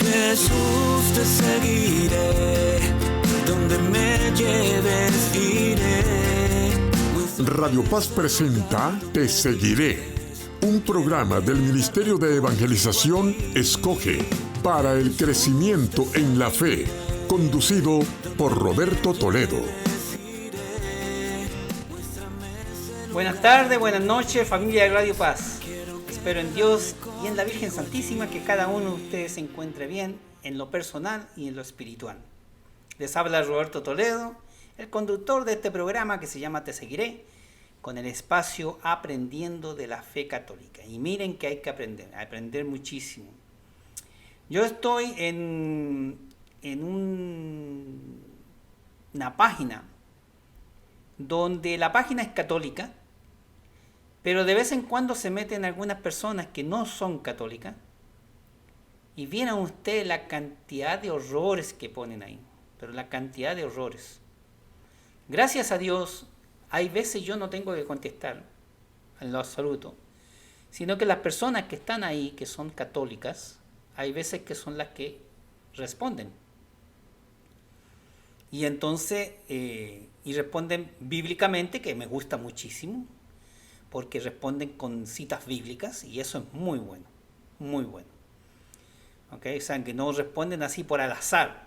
Jesús, te seguiré, donde me lleves iré. Radio Paz presenta Te Seguiré, un programa del Ministerio de Evangelización Escoge para el crecimiento en la fe, conducido por Roberto Toledo. Buenas tardes, buenas noches, familia de Radio Paz. Espero en Dios y en la Virgen Santísima que cada uno de ustedes se encuentre bien en lo personal y en lo espiritual. Les habla Roberto Toledo, el conductor de este programa que se llama Te Seguiré, con el espacio Aprendiendo de la Fe Católica. Y miren que hay que aprender muchísimo. Yo estoy en una página donde la página es católica, pero de vez en cuando se meten algunas personas que no son católicas y vienen a usted la cantidad de horrores que ponen ahí, pero la cantidad de horrores. Gracias a Dios, hay veces yo no tengo que contestar en lo absoluto, sino que las personas que están ahí, que son católicas, hay veces que son las que responden. Y entonces, y responden bíblicamente, que me gusta muchísimo, porque responden con citas bíblicas, y eso es muy bueno, muy bueno. ¿Okay? O sea, que no responden así por al azar,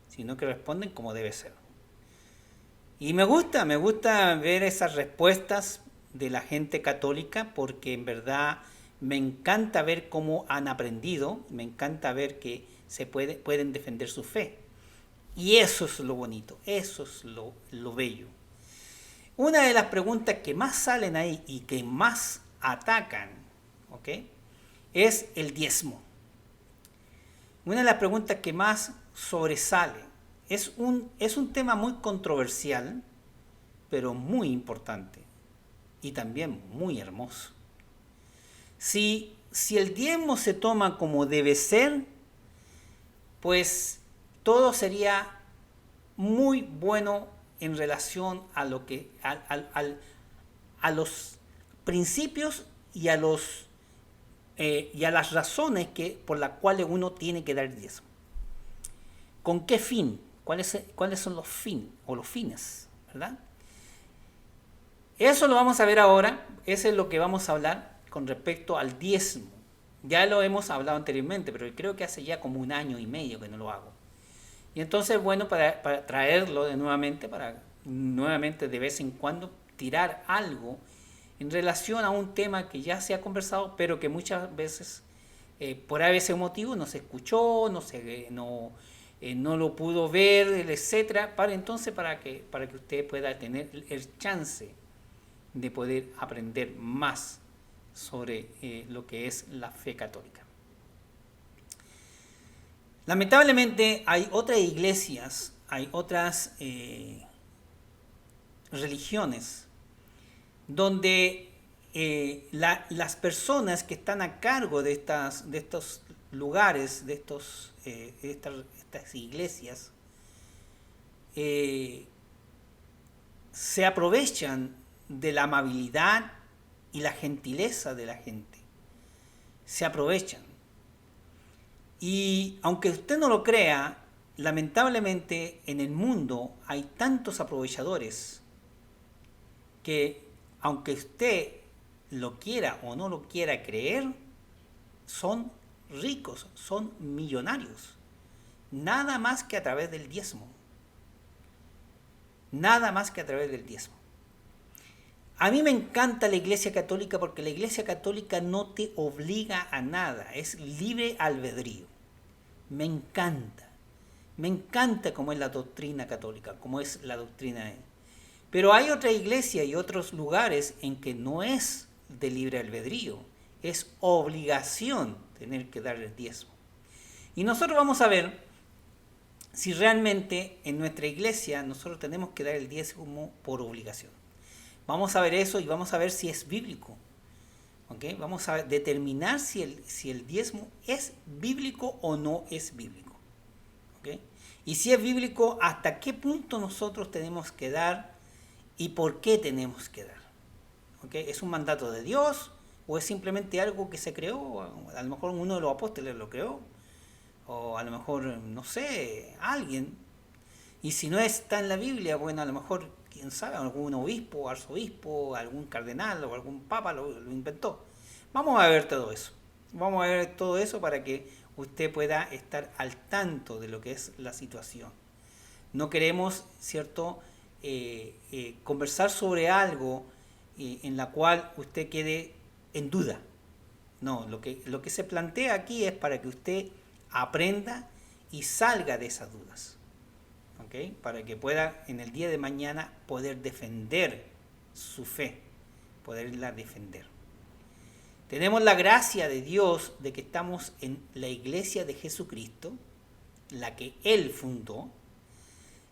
sino que responden como debe ser. Y me gusta ver esas respuestas de la gente católica, porque en verdad me encanta ver cómo han aprendido, me encanta ver que pueden defender su fe. Y eso es lo bonito, eso es lo bello. Una de las preguntas que más salen ahí y que más atacan, ¿okay?, es el diezmo. Una de las preguntas que más sobresale. Es un tema muy controversial, pero muy importante y también muy hermoso. Si el diezmo se toma como debe ser, pues todo sería muy bueno en relación a lo que a los principios y a las razones por las cuales uno tiene que dar el diezmo. ¿Con qué fin? ¿Cuáles son los fines? ¿Verdad? Eso lo vamos a ver ahora. Eso es lo que vamos a hablar con respecto al diezmo. Ya lo hemos hablado anteriormente, pero creo que hace ya como 1 año y medio que no lo hago. Y entonces, bueno, para traerlo para nuevamente de vez en cuando tirar algo en relación a un tema que ya se ha conversado, pero que muchas veces, por ese motivo, no se escuchó, no lo pudo ver, etcétera, para que usted pueda tener el chance de poder aprender más sobre lo que es la fe católica. Lamentablemente hay otras iglesias, hay otras religiones donde las personas que están a cargo de estos lugares, de estas iglesias, se aprovechan de la amabilidad y la gentileza de la gente. Se aprovechan. Y aunque usted no lo crea, lamentablemente en el mundo hay tantos aprovechadores que, aunque usted lo quiera o no lo quiera creer, son ricos, son millonarios, nada más que a través del diezmo. Nada más que a través del diezmo. A mí me encanta la Iglesia Católica porque la Iglesia Católica no te obliga a nada, es libre albedrío. Me encanta cómo es la doctrina católica, cómo es la doctrina. Pero hay otra iglesia y otros lugares en que no es de libre albedrío, es obligación tener que dar el diezmo. Y nosotros vamos a ver si realmente en nuestra iglesia nosotros tenemos que dar el diezmo por obligación. Vamos a ver eso y vamos a ver si es bíblico. ¿Okay? Vamos a determinar si el diezmo es bíblico o no es bíblico. ¿Okay? Y si es bíblico, hasta qué punto nosotros tenemos que dar y por qué tenemos que dar. ¿Okay? ¿Es un mandato de Dios o es simplemente algo que se creó? A lo mejor uno de los apóstoles lo creó. o a lo mejor, no sé, alguien. Y si no está en la Biblia, bueno, a lo mejor, quién sabe, algún obispo, arzobispo, algún cardenal o algún papa lo inventó. Vamos a ver todo eso. Vamos a ver todo eso para que usted pueda estar al tanto de lo que es la situación. No queremos, ¿cierto?, conversar sobre algo en la cual usted quede en duda. No, lo que se plantea aquí es para que usted aprenda y salga de esas dudas. ¿Okay? Para que pueda en el día de mañana poder defender su fe, poderla defender. Tenemos la gracia de Dios de que estamos en la iglesia de Jesucristo, la que Él fundó,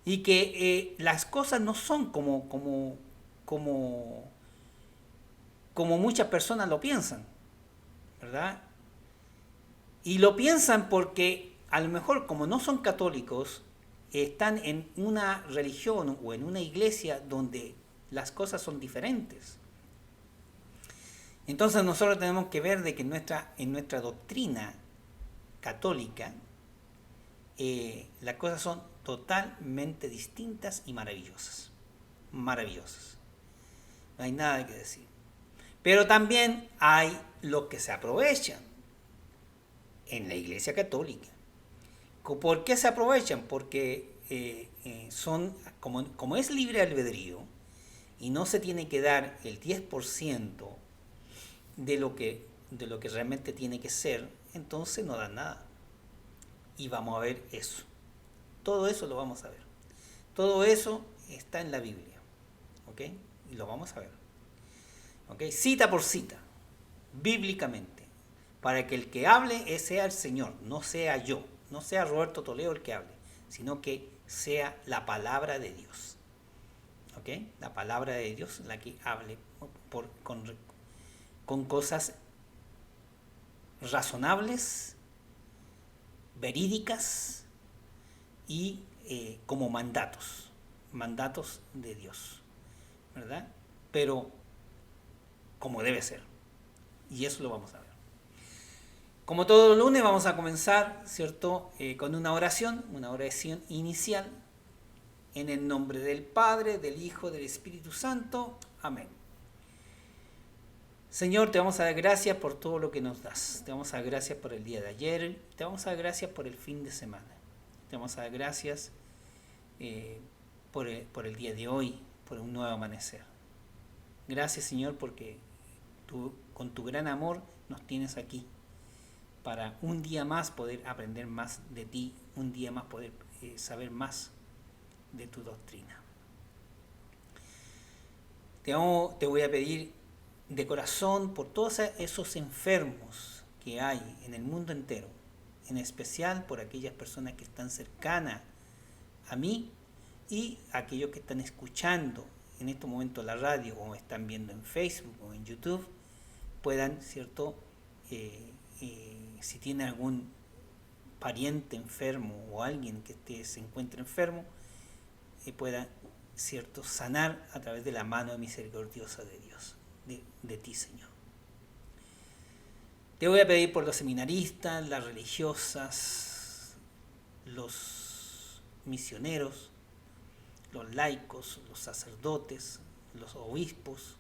y que las cosas no son como muchas personas lo piensan, ¿verdad? Y lo piensan porque a lo mejor como no son católicos, están en una religión o en una iglesia donde las cosas son diferentes. Entonces nosotros tenemos que ver de que en nuestra doctrina católica las cosas son totalmente distintas y maravillosas. Maravillosas. No hay nada que decir. Pero también hay los que se aprovechan en la iglesia católica. ¿Por qué se aprovechan? Porque son, como es libre albedrío y no se tiene que dar el 10% de lo que realmente tiene que ser, entonces no dan nada. Y vamos a ver eso. Todo eso lo vamos a ver. Todo eso está en la Biblia. ¿Ok? Y lo vamos a ver. ¿Ok? Cita por cita, bíblicamente, para que el que hable sea el Señor, no sea yo. No sea Roberto Toledo el que hable, sino que sea la palabra de Dios. ¿Ok? La palabra de Dios la que hable con cosas razonables, verídicas y como mandatos de Dios, ¿verdad? Pero como debe ser. Y eso lo vamos a ver. Como todos los lunes vamos a comenzar, ¿cierto?, con una oración inicial, en el nombre del Padre, del Hijo, del Espíritu Santo. Amén. Señor, te vamos a dar gracias por todo lo que nos das. Te vamos a dar gracias por el día de ayer. Te vamos a dar gracias por el fin de semana. Te vamos a dar gracias por el día de hoy, por un nuevo amanecer. Gracias, Señor, porque tú, con tu gran amor, nos tienes aquí, para un día más poder aprender más de ti, un día más poder saber más de tu doctrina. Te voy a pedir de corazón por todos esos enfermos que hay en el mundo entero, en especial por aquellas personas que están cercanas a mí y aquellos que están escuchando en estos momentos la radio o están viendo en Facebook o en YouTube, puedan, ¿cierto?, si tiene algún pariente enfermo o alguien que se encuentre enfermo, pueda, ¿cierto?, sanar a través de la mano misericordiosa de Dios, de ti, Señor. Te voy a pedir por los seminaristas, las religiosas, los misioneros, los laicos, los sacerdotes, los obispos,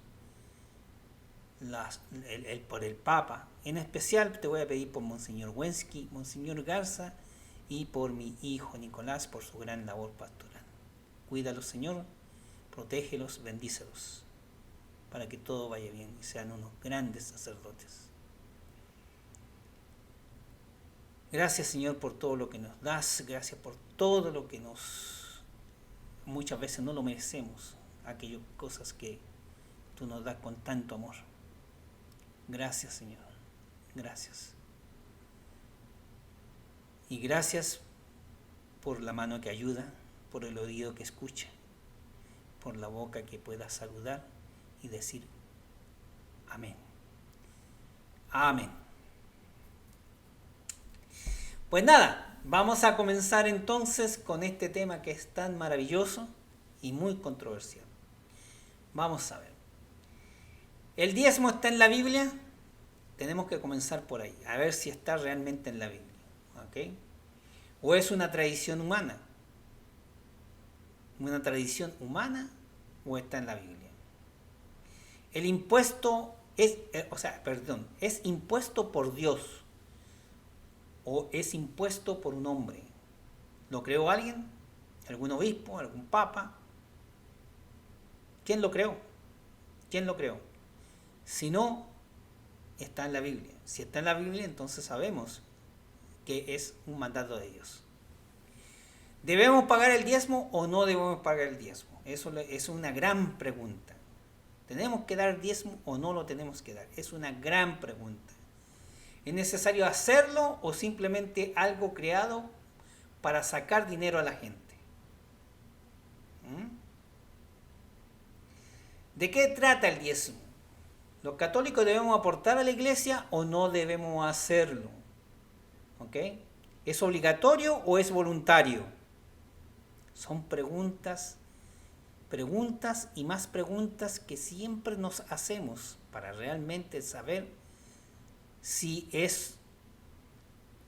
por el Papa. En especial te voy a pedir por Monseñor Wensky, Monseñor Garza y por mi hijo Nicolás, por su gran labor pastoral. Cuídalos, Señor, protégelos, bendícelos, para que todo vaya bien y sean unos grandes sacerdotes. Gracias, Señor, por todo lo que nos das, gracias por todo lo que muchas veces no lo merecemos, aquellas cosas que tú nos das con tanto amor. Gracias, Señor, gracias. Y gracias por la mano que ayuda, por el oído que escucha, por la boca que pueda saludar y decir amén. Amén. Pues nada, vamos a comenzar entonces con este tema que es tan maravilloso y muy controversial. Vamos a ver. ¿El diezmo está en la Biblia? Tenemos que comenzar por ahí, a ver si está realmente en la Biblia. ¿Ok? ¿O es una tradición humana? ¿Una tradición humana o está en la Biblia? El impuesto es, ¿es impuesto por Dios o es impuesto por un hombre? ¿Lo creó alguien? ¿Algún obispo? ¿Algún papa? ¿Quién lo creó? ¿Quién lo creó? Si no, está en la Biblia. Si está en la Biblia, entonces sabemos que es un mandato de Dios. ¿Debemos pagar el diezmo o no debemos pagar el diezmo? Eso es una gran pregunta. ¿Tenemos que dar diezmo o no lo tenemos que dar? Es una gran pregunta. ¿Es necesario hacerlo o simplemente algo creado para sacar dinero a la gente? ¿De qué trata el diezmo? ¿Los católicos debemos aportar a la iglesia o no debemos hacerlo? ¿Ok? ¿Es obligatorio o es voluntario? Son preguntas y más preguntas que siempre nos hacemos para realmente saber si es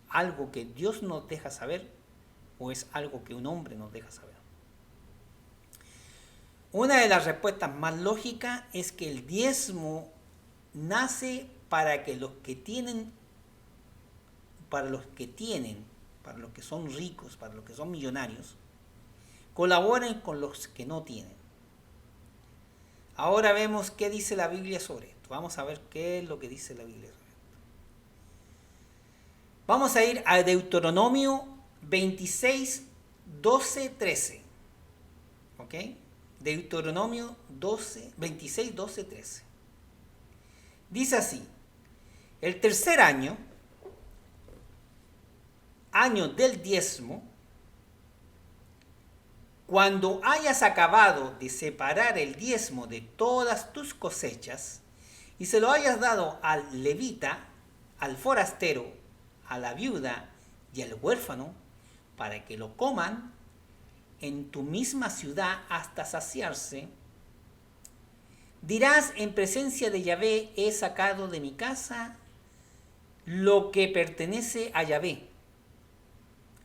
algo que Dios nos deja saber o es algo que un hombre nos deja saber. Una de las respuestas más lógicas es que el diezmo nace para que los que tienen, para los que son ricos, para los que son millonarios, colaboren con los que no tienen. Ahora vemos qué dice la Biblia sobre esto. Vamos a ver qué es lo que dice la Biblia sobre esto. Vamos a ir a Deuteronomio 26, 12, 13. ¿Ok? Deuteronomio 26, 12, 13. Dice así: el tercer año del diezmo, cuando hayas acabado de separar el diezmo de todas tus cosechas y se lo hayas dado al levita, al forastero, a la viuda y al huérfano, para que lo coman en tu misma ciudad hasta saciarse, dirás en presencia de Yahvé: he sacado de mi casa lo que pertenece a Yahvé.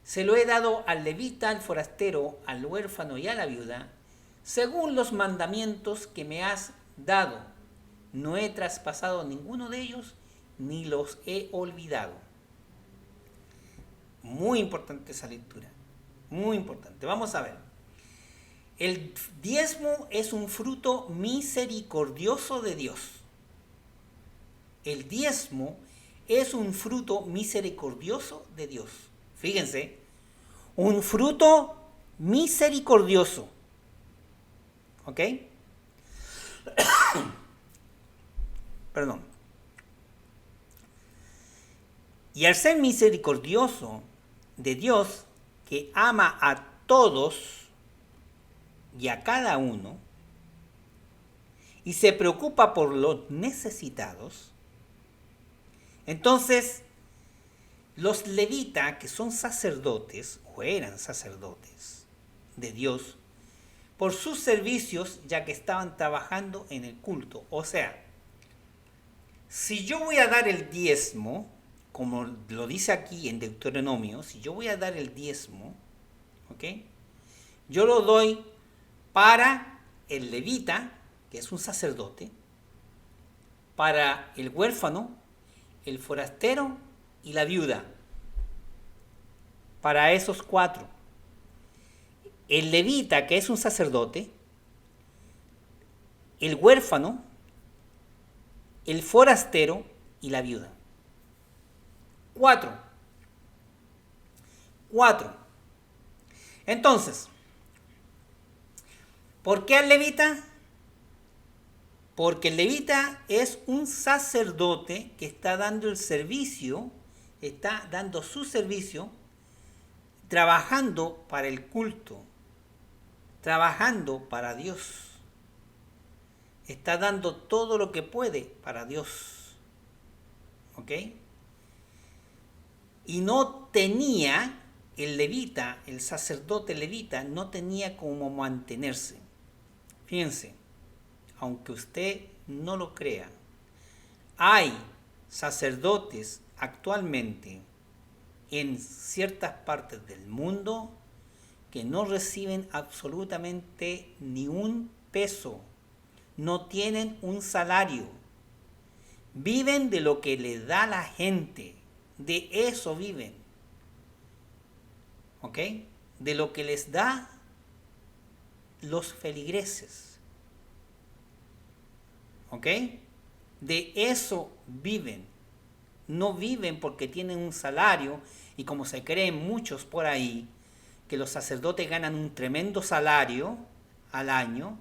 Se lo he dado al levita, al forastero, al huérfano y a la viuda, según los mandamientos que me has dado. No he traspasado ninguno de ellos, ni los he olvidado. Muy importante esa lectura, muy importante. Vamos a ver. El diezmo es un fruto misericordioso de Dios. El diezmo es un fruto misericordioso de Dios. Fíjense, un fruto misericordioso. ¿Ok? Perdón. Y al ser misericordioso de Dios, que ama a todos y a cada uno, y se preocupa por los necesitados, entonces los levitas, que son sacerdotes, o eran sacerdotes de Dios, por sus servicios, ya que estaban trabajando en el culto. O sea, si yo voy a dar el diezmo, como lo dice aquí en Deuteronomio, si yo voy a dar el diezmo, ¿ok? Yo lo doy para el levita, que es un sacerdote, para el huérfano, el forastero y la viuda. Para esos cuatro. El levita, que es un sacerdote, el huérfano, el forastero y la viuda. Cuatro. Entonces, ¿por qué al levita? Porque el levita es un sacerdote que está dando el servicio, está dando su servicio, trabajando para el culto, trabajando para Dios. Está dando todo lo que puede para Dios. ¿Ok? Y no tenía, el levita, el sacerdote levita, no tenía cómo mantenerse. Fíjense, aunque usted no lo crea, hay sacerdotes actualmente en ciertas partes del mundo que no reciben absolutamente ni un peso, no tienen un salario, viven de lo que les da la gente, de eso viven, ¿ok? De lo que les da los feligreses, ¿ok? De eso viven. No viven porque tienen un salario, y como se creen muchos por ahí, que los sacerdotes ganan un tremendo salario al año,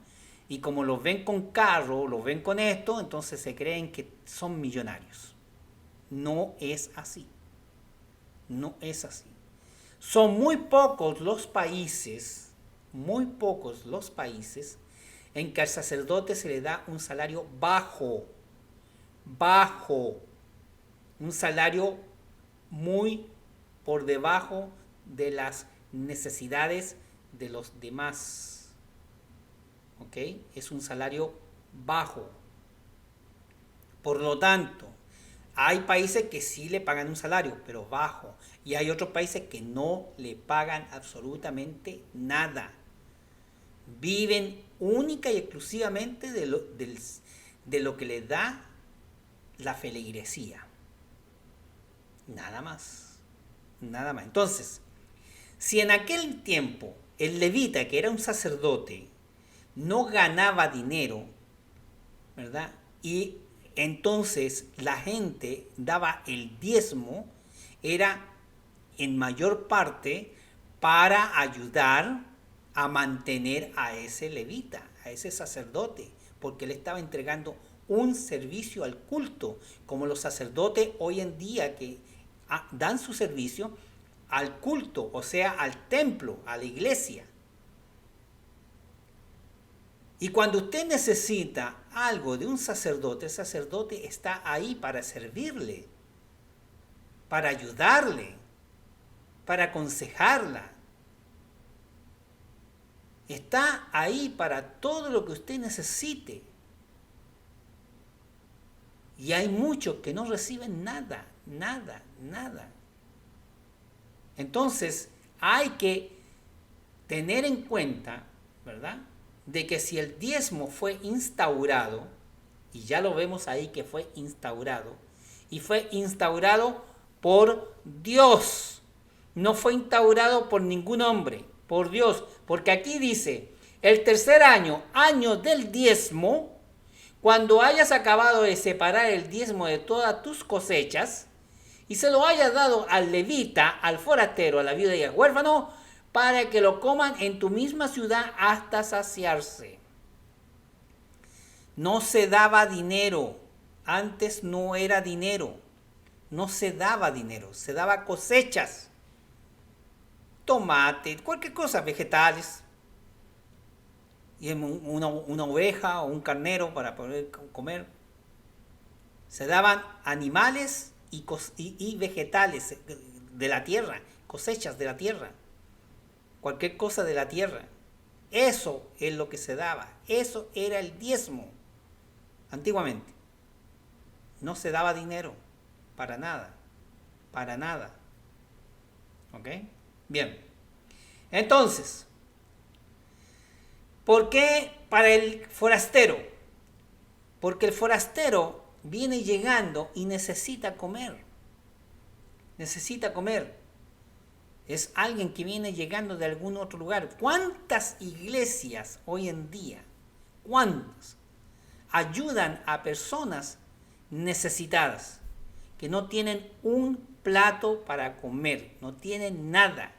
y como los ven con carro, los ven con esto, entonces se creen que son millonarios. No es así. No es así. Son muy pocos los países en que al sacerdote se le da un salario bajo, un salario muy por debajo de las necesidades de los demás, ¿ok? Es un salario bajo. Por lo tanto, hay países que sí le pagan un salario, pero bajo, y hay otros países que no le pagan absolutamente nada. Viven única y exclusivamente de lo que les da la feligresía. Nada más. Nada más. Entonces, si en aquel tiempo el levita, que era un sacerdote, no ganaba dinero, ¿verdad? Y entonces la gente daba el diezmo, era en mayor parte para ayudar a mantener a ese levita, a ese sacerdote, porque le estaba entregando un servicio al culto, como los sacerdotes hoy en día que dan su servicio al culto, o sea, al templo, a la iglesia. Y cuando usted necesita algo de un sacerdote, el sacerdote está ahí para servirle, para ayudarle, para aconsejarla. Está ahí para todo lo que usted necesite. Y hay muchos que no reciben nada. Entonces, hay que tener en cuenta, ¿verdad?, de que si el diezmo fue instaurado, y ya lo vemos ahí que fue instaurado, y fue instaurado por Dios, no fue instaurado por ningún hombre, por Dios, porque aquí dice, el tercer año, año del diezmo, cuando hayas acabado de separar el diezmo de todas tus cosechas, y se lo hayas dado al levita, al forastero, a la viuda y al huérfano, para que lo coman en tu misma ciudad hasta saciarse. No se daba dinero, antes no era dinero, no se daba dinero, se daba cosechas, tomate, cualquier cosa, vegetales, y una oveja o un carnero para poder comer. Se daban animales y vegetales de la tierra, cosechas de la tierra, cualquier cosa de la tierra. Eso es lo que se daba, eso era el diezmo antiguamente. No se daba dinero, para nada, ¿ok? Bien, entonces, ¿por qué para el forastero? Porque el forastero viene llegando y necesita comer. Es alguien que viene llegando de algún otro lugar. ¿Cuántas iglesias hoy en día, ayudan a personas necesitadas que no tienen un plato para comer, no tienen nada?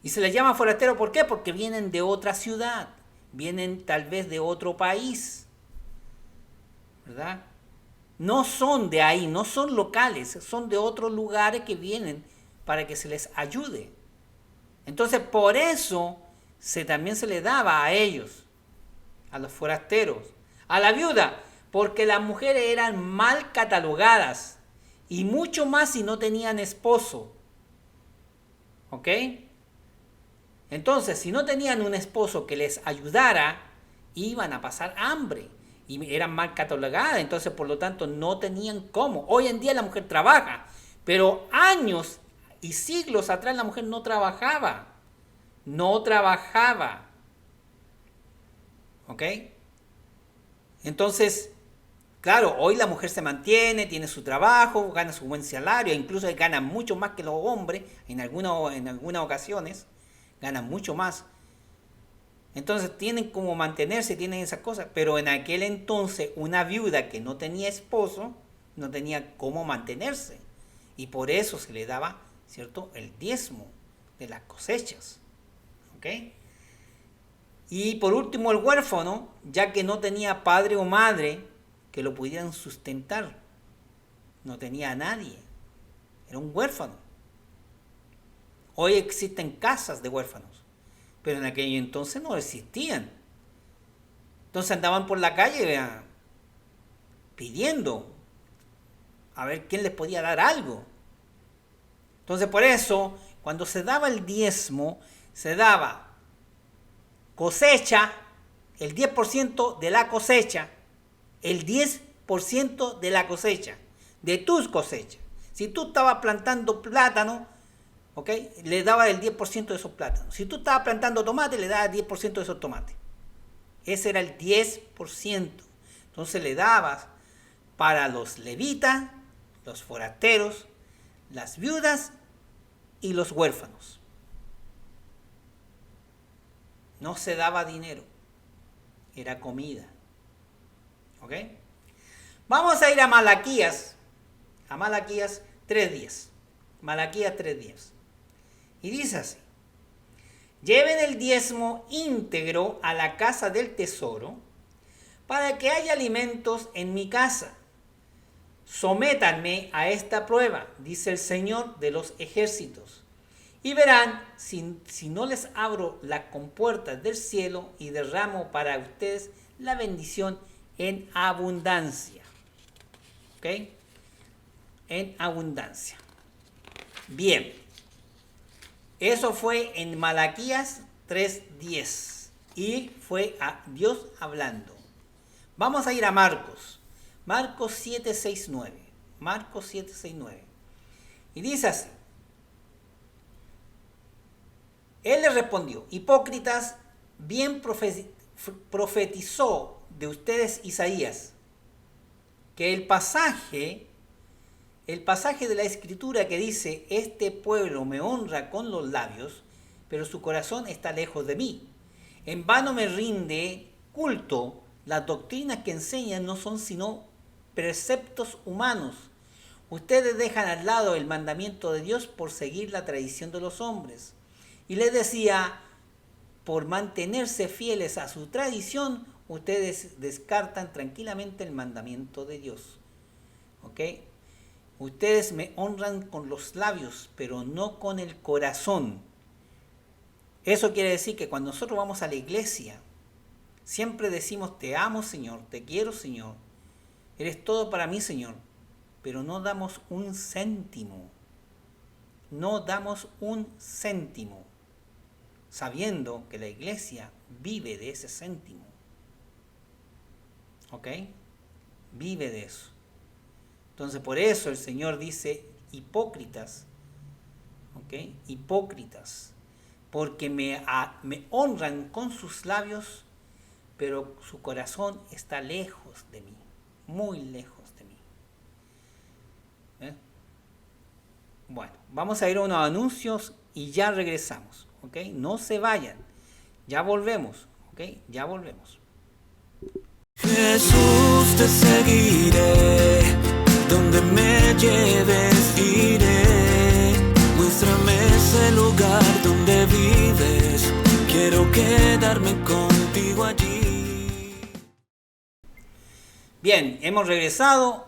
Y se les llama forastero, ¿por qué? Porque vienen de otra ciudad, vienen tal vez de otro país, ¿verdad? No son de ahí, no son locales, son de otros lugares que vienen para que se les ayude. Entonces, por eso también se le daba a ellos, a los forasteros, a la viuda, porque las mujeres eran mal catalogadas, y mucho más si no tenían esposo. ¿Ok? Entonces, si no tenían un esposo que les ayudara, iban a pasar hambre y eran mal catalogadas, entonces por lo tanto no tenían cómo. Hoy en día la mujer trabaja, Pero años y siglos atrás la mujer no trabajaba. No trabajaba. ¿Ok? Entonces, claro, hoy la mujer se mantiene, tiene su trabajo, gana su buen salario, incluso gana mucho más que los hombres, en algunas ocasiones, ganan mucho más. Entonces tienen como mantenerse, tienen esas cosas, pero en aquel entonces una viuda que no tenía esposo, no tenía cómo mantenerse. Y por eso se le daba, ¿cierto?, el diezmo de las cosechas. ¿Ok? Y por último el huérfano, ya que no tenía padre o madre que lo pudieran sustentar. No tenía a nadie. Era un huérfano. Hoy existen casas de huérfanos, pero en aquel entonces no existían. Entonces andaban por la calle, vean, pidiendo a ver quién les podía dar algo. Entonces por eso, cuando se daba el diezmo, se daba cosecha, el 10% de la cosecha, el 10% de la cosecha, de tus cosechas. Si tú estabas plantando plátano, ¿ok?, le daba el 10% de esos plátanos. Si tú estabas plantando tomate, le daba el 10% de esos tomates. Ese era el 10%. Entonces le dabas para los levitas, los forasteros, las viudas y los huérfanos. No se daba dinero, era comida. ¿Ok? Vamos a ir a Malaquías 3:10. Malaquías 3:10. Y dice así: lleven el diezmo íntegro a la casa del tesoro, para que haya alimentos en mi casa. Sométanme a esta prueba, dice el Señor de los ejércitos, y verán si no les abro las compuertas del cielo y derramo para ustedes la bendición en abundancia. ¿Ok? En abundancia. Bien. Eso fue en Malaquías 3:10. Y fue a Dios hablando. Vamos a ir a Marcos. Marcos 7:6-9. Marcos 7:6-9. Y dice así: Él les respondió: hipócritas, bien profetizó de ustedes Isaías, que el pasaje de la Escritura que dice: este pueblo me honra con los labios, pero su corazón está lejos de mí. En vano me rinde culto, las doctrinas que enseñan no son sino preceptos humanos. Ustedes dejan al lado el mandamiento de Dios por seguir la tradición de los hombres. Y les decía, por mantenerse fieles a su tradición, ustedes descartan tranquilamente el mandamiento de Dios. ¿Ok? Ustedes me honran con los labios, pero no con el corazón. Eso quiere decir que cuando nosotros vamos a la iglesia, siempre decimos: te amo, Señor, te quiero, Señor, eres todo para mí, Señor, pero no damos un céntimo. No damos un céntimo, sabiendo que la iglesia vive de ese céntimo. ¿Ok? Vive de eso. Entonces por eso el Señor dice: hipócritas. ¿Ok? Hipócritas. Porque me honran con sus labios, pero su corazón está lejos de mí. Muy lejos de mí. Bueno, vamos a ir a unos anuncios y ya regresamos. ¿Ok? No se vayan. Ya volvemos. ¿Ok? Ya volvemos. Jesús, te seguiré, donde me lleves iré. Muéstrame ese lugar donde vives, quiero quedarme contigo allí. Bien, hemos regresado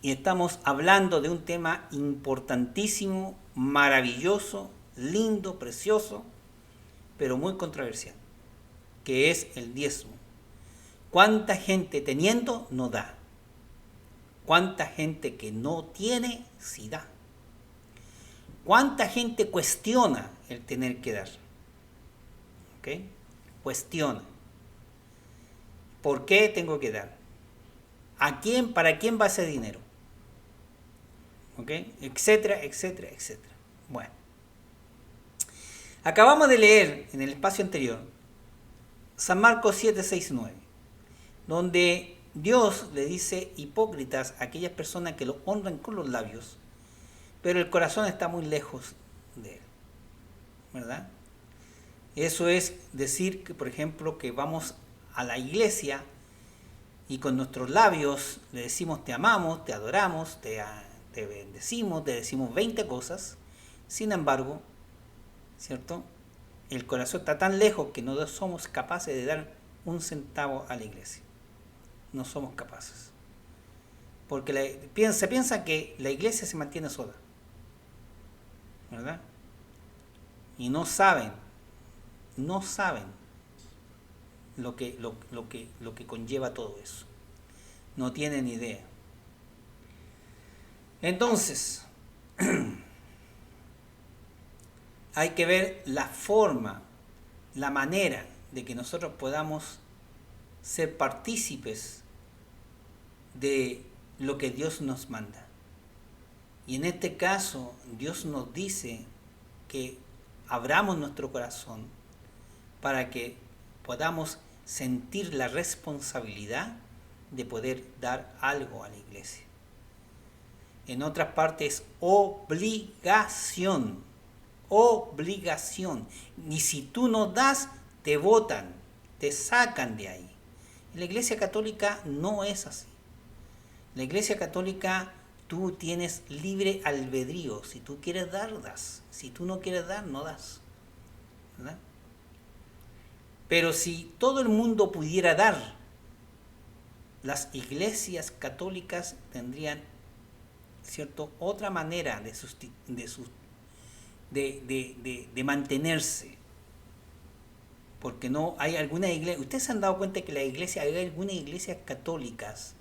y estamos hablando de un tema importantísimo, maravilloso, lindo, precioso, pero muy controversial, que es el diezmo. ¿Cuánta gente teniendo no da? ¿Cuánta gente que no tiene sí da? ¿Cuánta gente cuestiona el tener que dar? ¿Ok? Cuestiona. ¿Por qué tengo que dar? ¿A quién, para quién va ese dinero? ¿ok? Etcétera, etcétera, etcétera. Bueno, acabamos de leer en el espacio anterior San Marcos 7, 6, 9, donde Dios le dice hipócritas a aquellas personas que lo honran con los labios, pero el corazón está muy lejos de él, ¿verdad? Eso es decir que, por ejemplo, que vamos a la iglesia y con nuestros labios le decimos te amamos, te adoramos, te bendecimos, te decimos 20 cosas, sin embargo, ¿cierto? El corazón está tan lejos que no somos capaces de dar un centavo a la iglesia. No somos capaces. Porque se piensa que la iglesia se mantiene sola, ¿verdad? Y no saben lo que conlleva todo eso. No tienen idea. Entonces, hay que ver la forma, la manera de que nosotros podamos ser partícipes de lo que Dios nos manda. Y en este caso, Dios nos dice que abramos nuestro corazón para que podamos sentir la responsabilidad de poder dar algo a la iglesia. En otras partes, obligación. Y si tú no das, te botan, te sacan de ahí. En la Iglesia Católica no es así. En la Iglesia Católica tú tienes libre albedrío. Si tú quieres dar, das. Si tú no quieres dar, no das, ¿verdad? Pero si todo el mundo pudiera dar, las iglesias católicas tendrían, ¿cierto?, otra manera de mantenerse. Porque no hay alguna iglesia. Ustedes se han dado cuenta que hay algunas iglesias católicas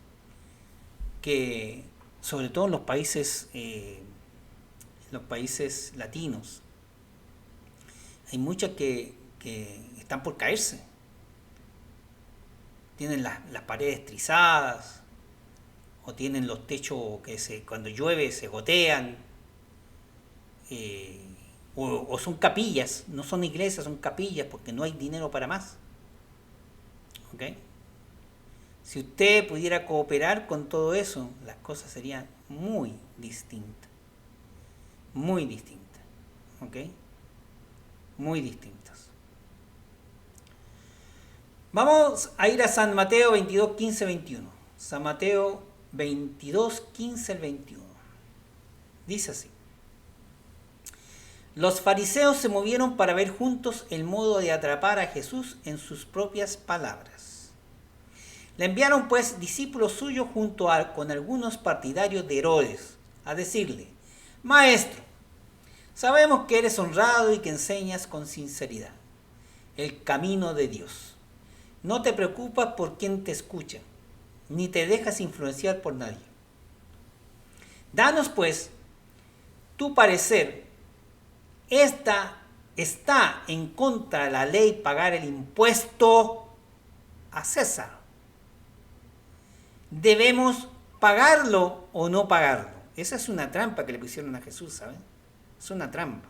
que, sobre todo en los países latinos, hay muchas que están por caerse. Tienen las paredes trizadas, o tienen los techos que cuando llueve se gotean, o son capillas, no son iglesias, son capillas porque no hay dinero para más. ¿Ok? Si usted pudiera cooperar con todo eso, las cosas serían muy distintas. Muy distintas. ¿Ok? Muy distintas. Vamos a ir a San Mateo 22, 15, 21. San Mateo 22, 15 al 21. Dice así. Los fariseos se movieron para ver juntos el modo de atrapar a Jesús en sus propias palabras. Le enviaron pues discípulos suyos con algunos partidarios de Herodes a decirle: Maestro, sabemos que eres honrado y que enseñas con sinceridad el camino de Dios. No te preocupas por quien te escucha, ni te dejas influenciar por nadie. Danos pues tu parecer. Está en contra de la ley pagar el impuesto a César. ¿Debemos pagarlo o no pagarlo? Esa es una trampa que le pusieron a Jesús, ¿saben? Es una trampa.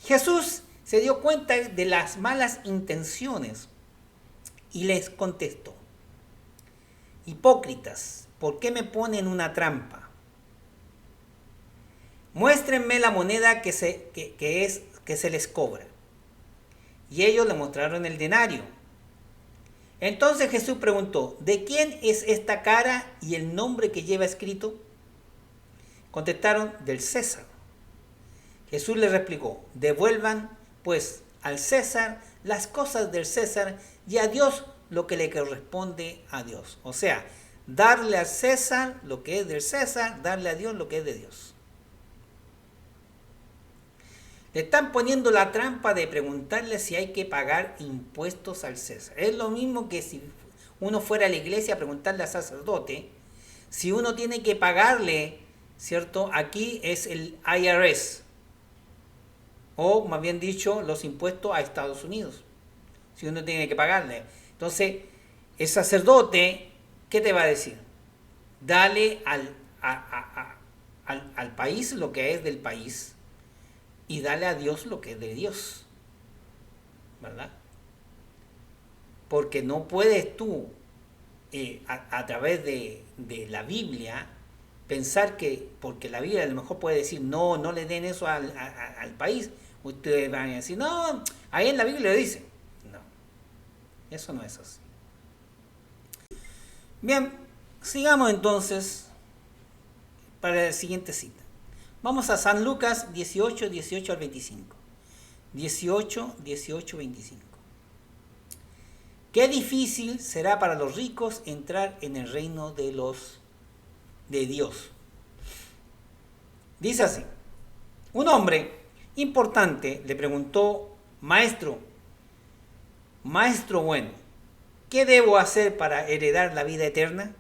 Jesús se dio cuenta de las malas intenciones y les contestó: hipócritas, ¿por qué me ponen una trampa? Muéstrenme la moneda que se les cobra. Y ellos le mostraron el denario. Entonces Jesús preguntó: ¿de quién es esta cara y el nombre que lleva escrito? Contestaron: del César. Jesús les replicó: devuelvan pues al César las cosas del César y a Dios lo que le corresponde a Dios. O sea, darle al César lo que es del César, darle a Dios lo que es de Dios. Le están poniendo la trampa de preguntarle si hay que pagar impuestos al César. Es lo mismo que si uno fuera a la iglesia a preguntarle al sacerdote si uno tiene que pagarle, ¿cierto? Aquí es el IRS, o más bien dicho, los impuestos a Estados Unidos. Si uno tiene que pagarle. Entonces, el sacerdote, ¿qué te va a decir? Dale al país lo que es del país y dale a Dios lo que es de Dios, ¿verdad? Porque no puedes tú, a través de la Biblia, pensar que, porque la Biblia a lo mejor puede decir, no, no le den eso al país, ustedes van a decir, no, ahí en la Biblia lo dice. No, eso no es así. Bien, sigamos entonces para la siguiente cita. Vamos a San Lucas 18, 18 al 25. 18, 18, 25. Qué difícil será para los ricos entrar en el reino de Dios. Dice así: un hombre importante le preguntó, maestro bueno, ¿qué debo hacer para heredar la vida eterna?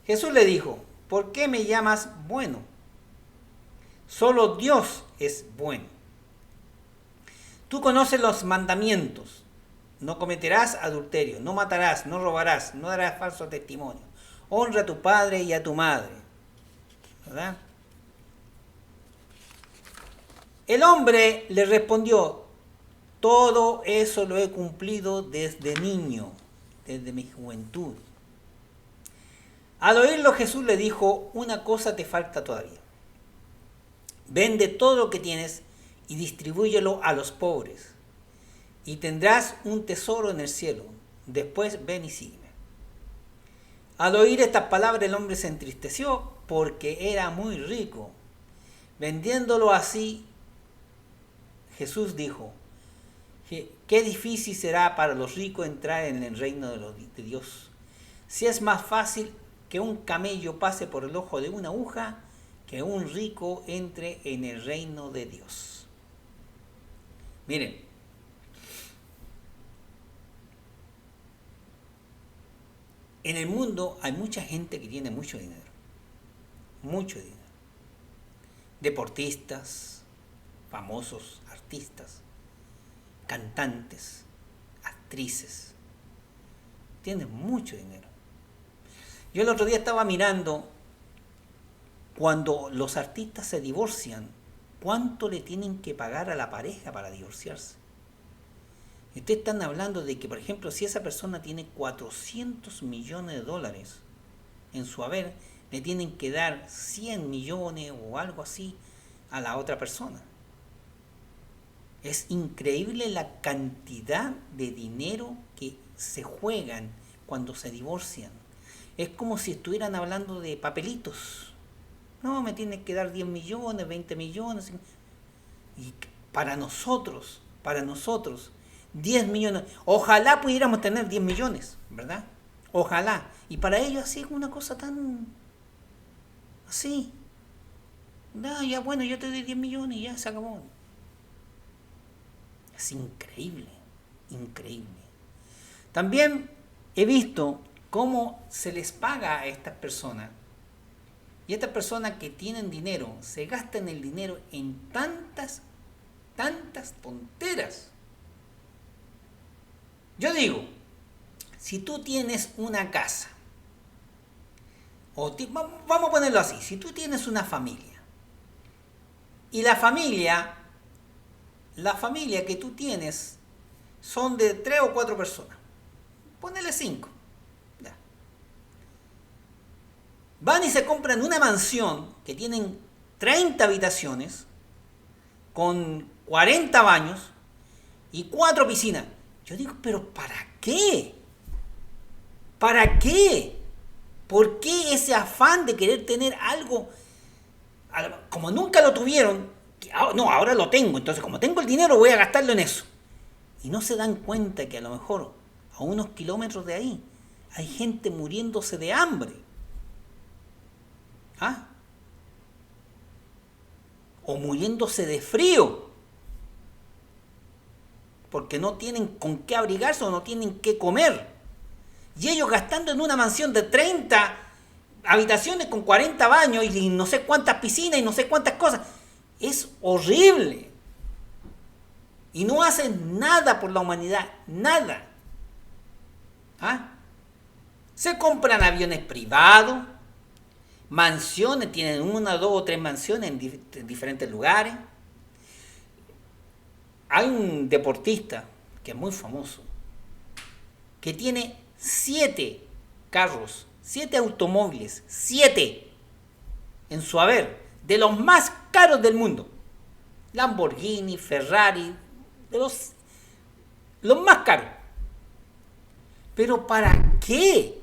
Jesús le dijo, ¿por qué me llamas bueno? Solo Dios es bueno. Tú conoces los mandamientos. No cometerás adulterio, no matarás, no robarás, no darás falso testimonio. Honra a tu padre y a tu madre. ¿Verdad? El hombre le respondió, todo eso lo he cumplido desde niño, desde mi juventud. Al oírlo Jesús le dijo, una cosa te falta todavía. Vende todo lo que tienes y distribúyelo a los pobres, y tendrás un tesoro en el cielo. Después ven y sígueme. Al oír estas palabras el hombre se entristeció porque era muy rico. Vendiéndolo así, Jesús dijo, qué difícil será para los ricos entrar en el reino de Dios. Si es más fácil que un camello pase por el ojo de una aguja, que un rico entre en el reino de Dios. Miren, en el mundo hay mucha gente que tiene mucho dinero. Mucho dinero. Deportistas, famosos, artistas, cantantes, actrices. Tienen mucho dinero. Yo el otro día estaba mirando, cuando los artistas se divorcian, ¿cuánto le tienen que pagar a la pareja para divorciarse? Ustedes están hablando de que, por ejemplo, si esa persona tiene 400 millones de dólares en su haber, le tienen que dar 100 millones o algo así a la otra persona. Es increíble la cantidad de dinero que se juegan cuando se divorcian. Es como si estuvieran hablando de papelitos. No, me tienen que dar 10 millones, 20 millones. Y para nosotros, 10 millones. Ojalá pudiéramos tener 10 millones, ¿verdad? Ojalá. Y para ellos así es una cosa tan... así. No, ya bueno, yo te doy 10 millones y ya se acabó. Es increíble, increíble. También he visto cómo se les paga a estas personas. Y estas personas que tienen dinero, se gastan el dinero en tantas tonteras. Yo digo, si tú tienes una casa, vamos a ponerlo así, si tú tienes una familia, y la familia que tú tienes son de 3 o 4 personas, ponele 5. Ya. Van y se compran una mansión que tienen 30 habitaciones, con 40 baños y 4 piscinas. Yo digo, pero ¿para qué? ¿Para qué? ¿Por qué ese afán de querer tener algo? Como nunca lo tuvieron, no, ahora lo tengo, entonces como tengo el dinero voy a gastarlo en eso. Y no se dan cuenta que a lo mejor a unos kilómetros de ahí hay gente muriéndose de hambre. ¿Ah? O muriéndose de frío. Porque no tienen con qué abrigarse o no tienen qué comer. Y ellos gastando en una mansión de 30 habitaciones con 40 baños y no sé cuántas piscinas y no sé cuántas cosas. Es horrible. Y no hacen nada por la humanidad. Nada. ¿Ah? Se compran aviones privados. mansiones, tienen 1, 2 o 3 mansiones en diferentes lugares. Hay un deportista que es muy famoso, que tiene 7 carros, 7 automóviles, 7 en su haber, de los más caros del mundo. Lamborghini, Ferrari, de los más caros. Pero ¿para qué?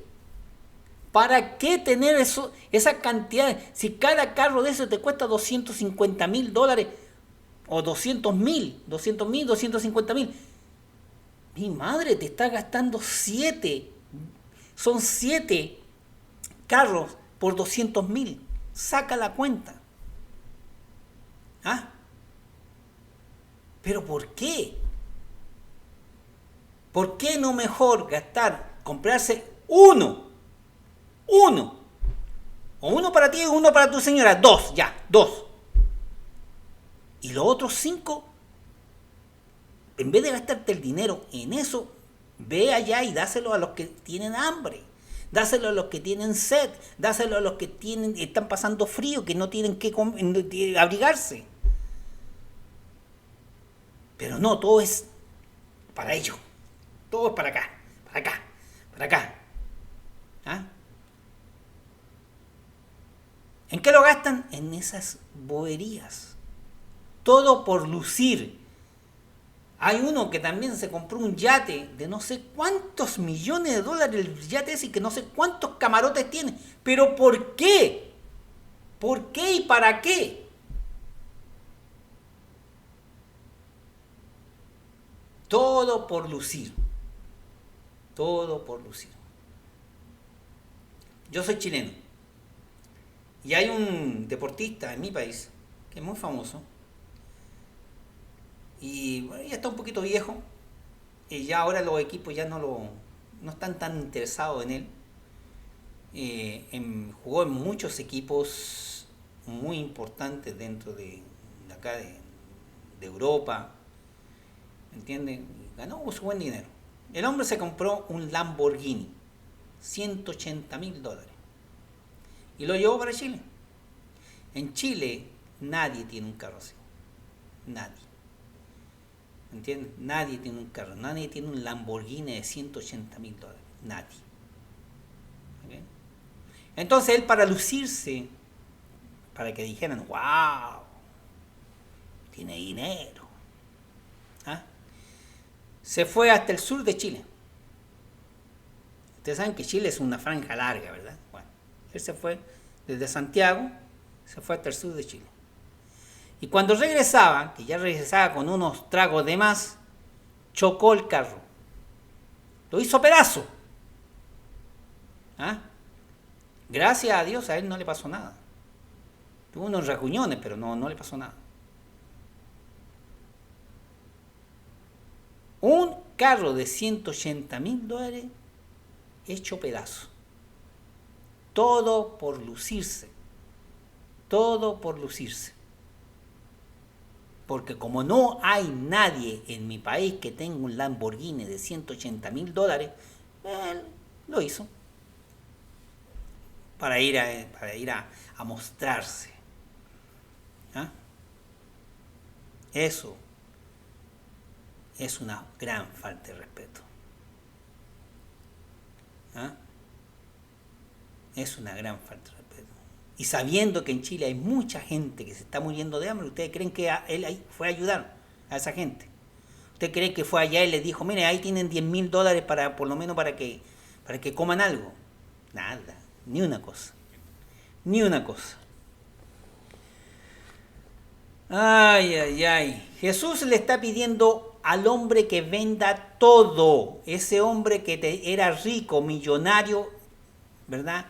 ¿Para qué tener esa cantidad? Si cada carro de eso te cuesta $250,000 o 200,000, 250,000. Mi madre, te está gastando 7. Son 7 carros por 200,000. Saca la cuenta. ¿Ah? ¿Pero por qué? ¿Por qué no mejor comprarse uno? O uno para ti y uno para tu señora. 2, ya, 2. Y los otros 5, en vez de gastarte el dinero en eso, ve allá y dáselo a los que tienen hambre. Dáselo a los que tienen sed. Dáselo a los que están pasando frío, que no tienen que abrigarse. Pero no, todo es para ellos. Todo es para acá, para acá, para acá. ¿Ah? ¿En qué lo gastan? En esas boberías. Todo por lucir. Hay uno que también se compró un yate de no sé cuántos millones de dólares, el yate ese, y que no sé cuántos camarotes tiene. ¿Pero por qué? ¿Por qué y para qué? Todo por lucir. Todo por lucir. Yo soy chileno. Y hay un deportista en mi país que es muy famoso. Y bueno, ya está un poquito viejo. Y ya ahora los equipos ya no están tan interesados en él. Jugó en muchos equipos muy importantes dentro de acá de Europa. ¿Entienden? Ganó su buen dinero. El hombre se compró un Lamborghini, $180,000, y lo llevó para Chile. En Chile nadie tiene un carro así. Nadie. ¿Entiendes? Nadie tiene un carro. Nadie tiene un Lamborghini de $180,000. Nadie. ¿Okay? Entonces él, para lucirse, para que dijeran, wow, tiene dinero, ¿ah?, se fue hasta el sur de Chile. Ustedes saben que Chile es una franja larga, ¿verdad? Bueno, él se fue desde Santiago, se fue hasta el sur de Chile. Y cuando regresaba, que ya regresaba con unos tragos de más, chocó el carro. Lo hizo pedazo. ¿Ah? Gracias a Dios a él no le pasó nada. Tuvo unos rasguñones, pero no le pasó nada. Un carro de $180,000 hecho pedazo. Todo por lucirse. Todo por lucirse. Porque como no hay nadie en mi país que tenga un Lamborghini de $180,000, él lo hizo. Para ir a mostrarse. ¿Ah? Eso es una gran falta de respeto. ¿Ah? Es una gran falta de respeto. Y sabiendo que en Chile hay mucha gente que se está muriendo de hambre, ¿ustedes creen que él ahí fue a ayudar a esa gente? ¿Ustedes creen que fue allá y les dijo, mire, ahí tienen $10,000 para, por lo menos para que coman algo? Nada, ni una cosa. Ni una cosa. Ay, ay, ay. Jesús le está pidiendo al hombre que venda todo. Ese hombre que era rico, millonario, ¿verdad?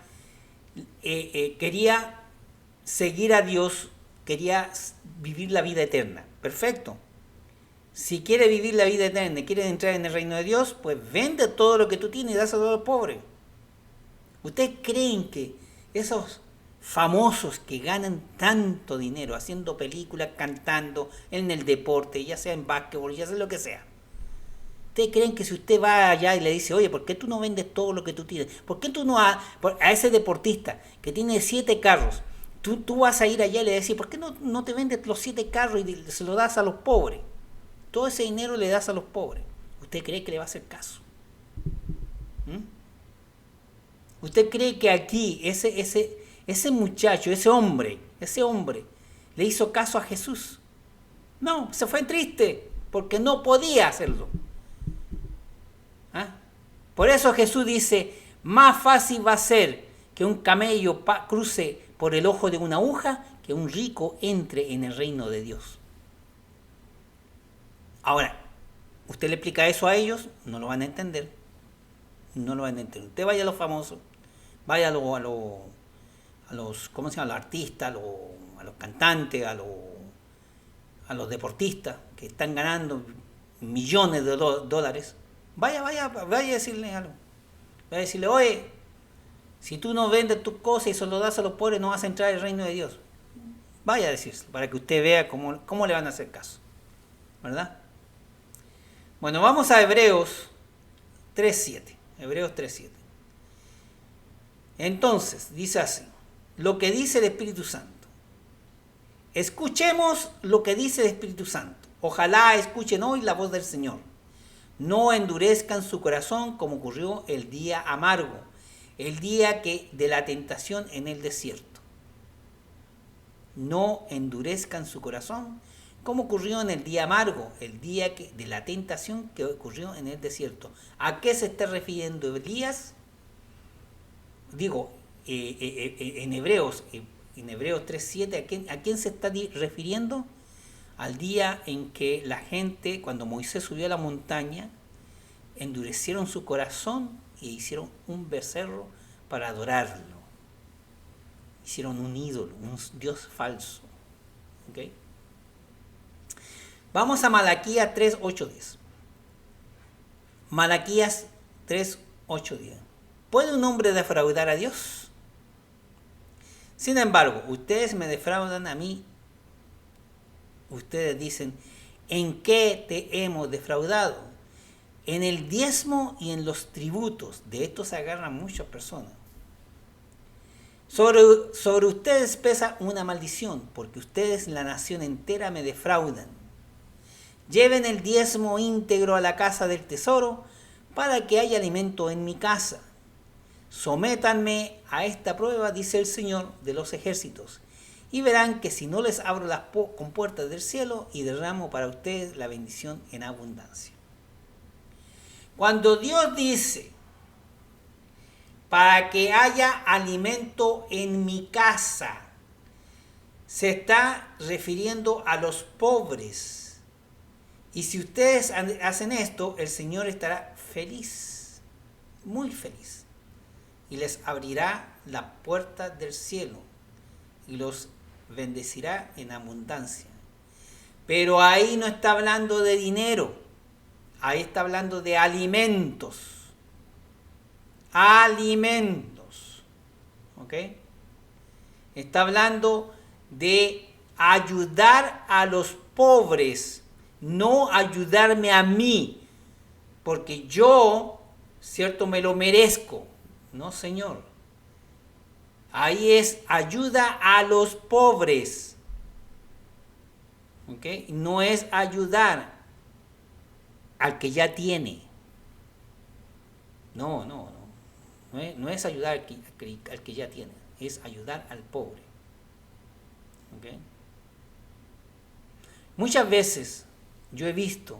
Quería seguir a Dios, quería vivir la vida eterna. Perfecto. Si quiere vivir la vida eterna y quiere entrar en el reino de Dios, pues vende todo lo que tú tienes y dáselo a los pobres. ¿Ustedes creen que esos famosos que ganan tanto dinero haciendo películas, cantando, en el deporte, ya sea en básquetbol, ya sea lo que sea, ¿Ustedes creen que si usted va allá y le dice, oye, ¿por qué tú no vendes todo lo que tú tienes? ¿Por qué tú no a ese deportista que tiene 7 carros, tú vas a ir allá y le decís, ¿por qué no te vendes los 7 carros y se los das a los pobres? Todo ese dinero le das a los pobres. ¿Usted cree que le va a hacer caso? ¿Usted cree que aquí ese muchacho, ese hombre, le hizo caso a Jesús? No, se fue triste, porque no podía hacerlo. Por eso Jesús dice, más fácil va a ser que un camello cruce por el ojo de una aguja que un rico entre en el reino de Dios. Ahora, usted le explica eso a ellos, no lo van a entender. No lo van a entender. Usted vaya a los famosos, vaya a los ¿cómo se llama? A los artistas, a los cantantes, a los deportistas que están ganando millones de dólares. Vaya a decirle algo. Vaya a decirle, oye, si tú no vendes tus cosas y se lo das a los pobres, no vas a entrar al reino de Dios. Vaya a decírselo, para que usted vea cómo le van a hacer caso. ¿Verdad? Bueno, vamos a Hebreos 3.7. Hebreos 3.7. Entonces, dice así, lo que dice el Espíritu Santo. Escuchemos lo que dice el Espíritu Santo. Ojalá escuchen hoy la voz del Señor. No endurezcan su corazón como ocurrió el día amargo, el día de la tentación en el desierto. No endurezcan su corazón como ocurrió en el día amargo, el día de la tentación que ocurrió en el desierto. ¿A qué se está refiriendo Elías? Digo, en Hebreos 3.7, ¿a quién se está refiriendo? Al día en que la gente, cuando Moisés subió a la montaña, endurecieron su corazón y hicieron un becerro para adorarlo. Hicieron un ídolo, un dios falso. ¿Okay? Vamos a Malaquías 3:8-10. Malaquías 3:8-10. ¿Puede un hombre defraudar a Dios? Sin embargo, ustedes me defraudan a mí. Ustedes dicen, ¿en qué te hemos defraudado? En el diezmo y en los tributos. De esto se agarran muchas personas. Sobre ustedes pesa una maldición, porque ustedes, la nación entera, me defraudan. Lleven el diezmo íntegro a la casa del tesoro, para que haya alimento en mi casa. Sométanme a esta prueba, dice el Señor de los ejércitos, y verán que si no les abro las compuertas del cielo y derramo para ustedes la bendición en abundancia. Cuando Dios dice, para que haya alimento en mi casa, se está refiriendo a los pobres. Y si ustedes hacen esto, el Señor estará feliz, muy feliz, y les abrirá la puerta del cielo y los bendecirá en abundancia. Pero ahí no está hablando de dinero, ahí está hablando de alimentos. Alimentos. ¿Ok? Está hablando de ayudar a los pobres, no ayudarme a mí, porque yo, cierto, me lo merezco. No, Señor. Ahí es ayuda a los pobres. ¿Ok? No es ayudar al que ya tiene. No es ayudar al que ya tiene, es ayudar al pobre. ¿Okay? Muchas veces yo he visto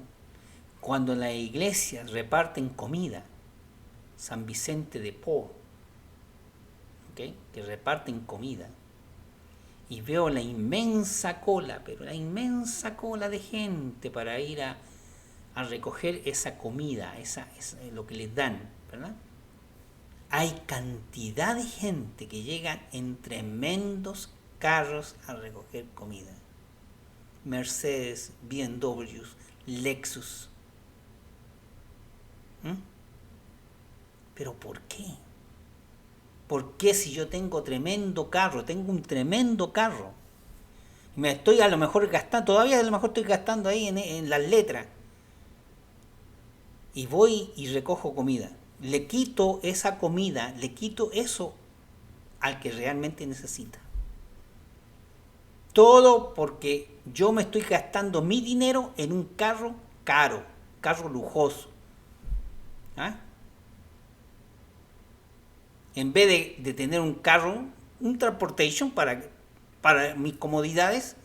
cuando en la iglesia reparten comida, San Vicente de Paul, ¿okay? Que reparten comida, y veo la inmensa cola, pero la inmensa cola de gente para ir a recoger esa comida, lo que les dan, ¿verdad? Hay cantidad de gente que llegan en tremendos carros a recoger comida. Mercedes, BMW, Lexus. ¿Pero por qué? ¿Por qué si yo tengo un tremendo carro? Me estoy a lo mejor gastando, todavía a lo mejor estoy gastando ahí en las letras. y voy y recojo comida. Le quito esa comida, le quito eso al que realmente necesita. Todo porque yo me estoy gastando mi dinero en un carro caro, carro lujoso. ¿Ah? En vez de tener un carro, un transportation para mis comodidades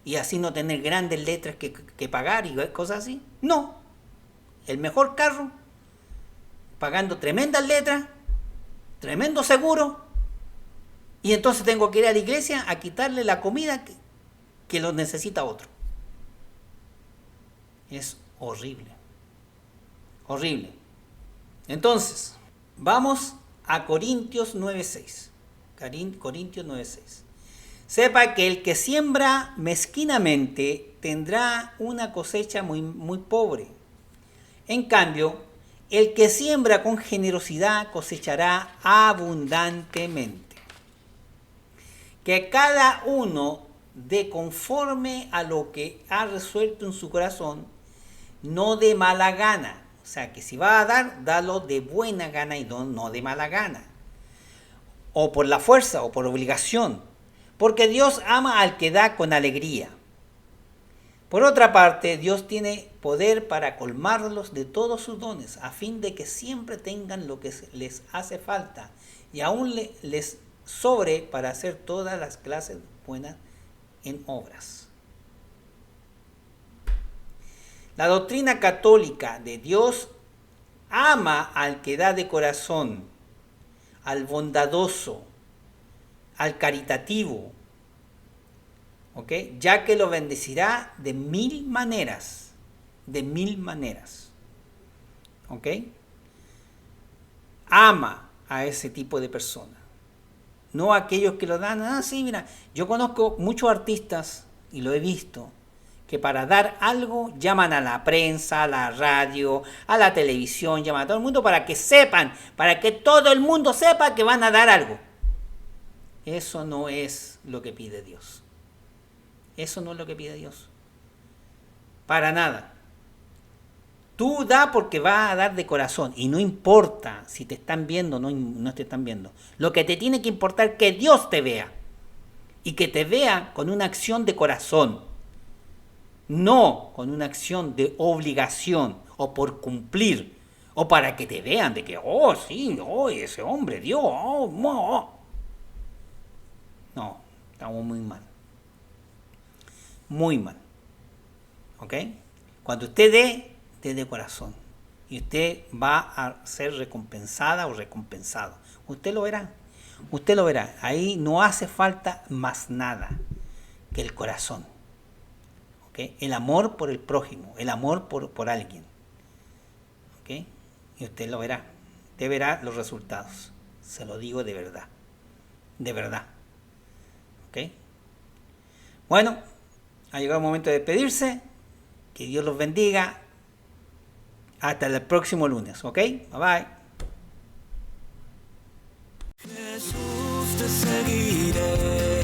y así no tener grandes letras que pagar y cosas así. No. El mejor carro, pagando tremendas letras, tremendo seguro, y entonces tengo que ir a la iglesia a quitarle la comida que lo necesita otro. Es horrible. Horrible. Entonces, vamos a Corintios 9:6. Corintios 9:6. Sepa que el que siembra mezquinamente tendrá una cosecha muy, muy pobre. En cambio, el que siembra con generosidad cosechará abundantemente. Que cada uno dé conforme a lo que ha resuelto en su corazón, no de mala gana. O sea, que si va a dar, dalo de buena gana y no de mala gana. O por la fuerza o por obligación. Porque Dios ama al que da con alegría. Por otra parte, Dios tiene poder para colmarlos de todos sus dones, a fin de que siempre tengan lo que les hace falta, y aún les sobre para hacer todas las clases buenas en obras. La doctrina católica de Dios ama al que da de corazón, al bondadoso, al caritativo, ¿ok? Ya que lo bendecirá de mil maneras, ¿ok? Ama a ese tipo de personas, no a aquellos que lo dan. Sí, mira, yo conozco muchos artistas, y lo he visto, que para dar algo llaman a la prensa, a la radio, a la televisión, llaman a todo el mundo para que sepan, para que todo el mundo sepa que van a dar algo. Eso no es lo que pide Dios. Eso no es lo que pide Dios. Para nada. Tú da porque vas a dar de corazón. Y no importa si te están viendo o no te están viendo. Lo que te tiene que importar es que Dios te vea. Y que te vea con una acción de corazón. No con una acción de obligación o por cumplir. O para que te vean de que, oh, sí, oh, ese hombre, Dios, oh, oh. No, estamos muy mal. Muy mal. ¿Ok? Cuando usted dé de corazón. Y usted va a ser recompensada o recompensado. Usted lo verá. Usted lo verá. Ahí no hace falta más nada que el corazón. ¿Ok? El amor por el prójimo. El amor por alguien. ¿Ok? Y usted lo verá. Usted verá los resultados. Se lo digo de verdad. De verdad. ¿Ok? Bueno, ha llegado el momento de despedirse. Que Dios los bendiga. Hasta el próximo lunes. ¿Ok? Bye bye. Jesús, te seguiré.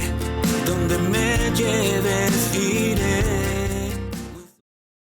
Donde me lleves iré.